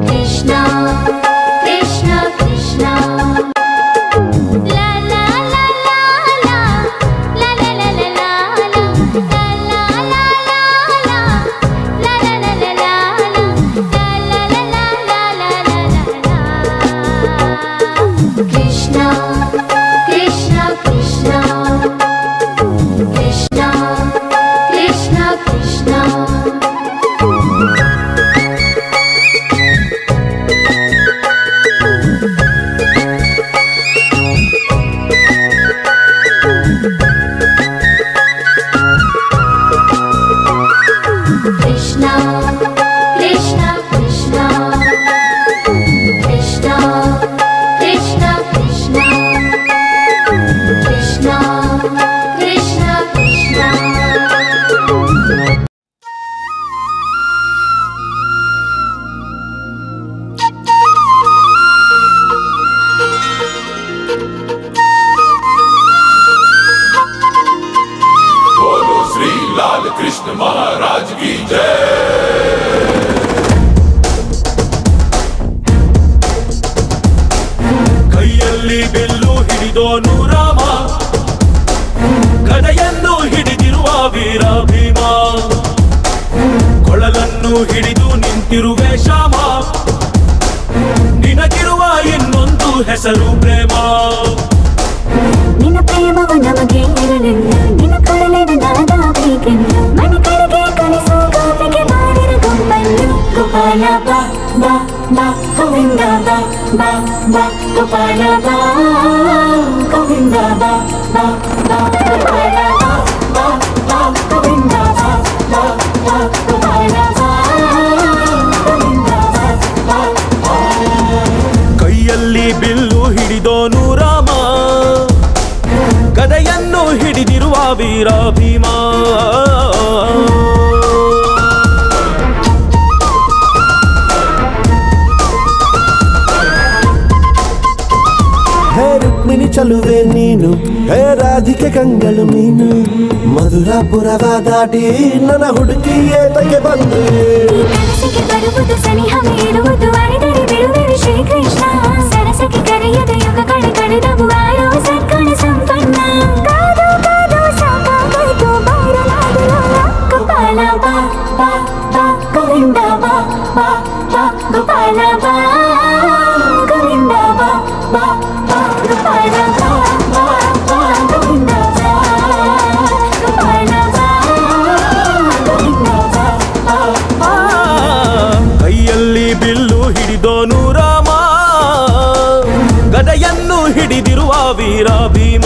Krishna Krishna Krishna la la la la la la la la la la la la la la la la la la Krishna Krishna Krishna Krishna Krishna Krishna Krishna Krishna Krishna Krishna Krishna Krishna Krishna Krishna Krishna बोलो श्री लाल कृष्ण महाराज की जय। ಕೈಯಲ್ಲಿ bill ಹಿಡಿದೋನು Rama, ಗದೆಯನ್ನು ಹಿಡಿದಿರುವ ವೀರ ಭೀಮ, ಕೊಳಲನ್ನು ಹಿಡಿದು ನಿಂತಿರುವೆ ಶ್ಯಾಮ, ನಿನಗಿರುವ ಇನ್ನೊಂದು ಹೆಸರು ಪ್ರೇಮ. ನಿನ್ನ ಪ್ರೇಮವು ನಮಗೆ ಇರಲಿಲ್ಲ, ನಿನ್ನ ಕೊಡಲಿನ ನಾದಾಗಬೇಕೆಂದು ಮನೆ ಕಡೆಗೆ ಕಳಿಸೋ ಗೋಪಿಗೆ ಮಾಡಿರ ಗುಂಪನ್ನು. ಗೋಪಾಲ ಬಾ ಬಾ ಬಾ ಗೋವಿಂದ ಬಾ ಬಾ ಬಾ ಗೋಪಾಲ ಬಾ ಗೋವಿಂದ ಬಾ ಬಾ ಬಾ ಗೋಪಾಲ ಬಾ ಬಾ ಬಾ ಗೋವಿಂದ ಬಾ ಬಾ ಬಾ ಗೋಪಾಲ ಬಾ ಗೋವಿಂದ ಬಾ ಬಾ. ಕೈಯಲ್ಲಿ ಬಿಲ್ಲು ಹಿಡಿದೋನು ರಾಮ, ಗದೆಯನ್ನು ಹಿಡಿದಿರುವ ವೀರ ಭೀಮ. ಹೇ ರುಕ್ಮಿಣಿ ಚಲುವೆ ನೀನು, ಹೇ ರಾಧಿಕೆ ಕಂಗಳು ನೀನು, ಮಧುರಾಪುರವ ದಾಟಿ ನನ್ನ ಹುಡುಕಿ ಏತಕ್ಕೆ ಬಂದು. ಕನಸಿಗೆ ಬರುವುದು ಸನಿಹ ಇರುವುದು, ಅಡೆದರೆ ಬಿಡುವೆ ಶ್ರೀಕೃಷ್ಣ. ಸರಸಕ್ಕೆ ಕರೆಯದ ಯುಗಗಳ ಕಳೆದವು ಆಡೋ ಸತ್ಕಣ ಸಂಪನ್ನ. ಕಾದು ಕಾದು ಸಾಕಾಗಾಯ್ತು ಬೈರಲಾಗಲ. ಗೋಪಾಲ ಬಾ ಬಾ ಬಾ ಗೋವಿಂದ ಬಾ ಬಾ ಬಾ ಗೋಪಾಲ ಬಾ ಗೋವಿಂದ ಬಾ ಬಾ ಬಾ ಗೋಪಾಲ ಬಾ ಬಾ ಬಾ ಗೋವಿಂದ ಬಾ ಗೋಪಾಲ ಬಾ ಗೋವಿಂದ ಬಾ ಬಾ ಬಾ. ಕೈಯಲ್ಲಿ ಬಿಲ್ಲು ಹಿಡಿದೋನು ರಾಮ, ಗದೆಯನ್ನು ಹಿಡಿದಿರುವ ವೀರ ಭೀಮ.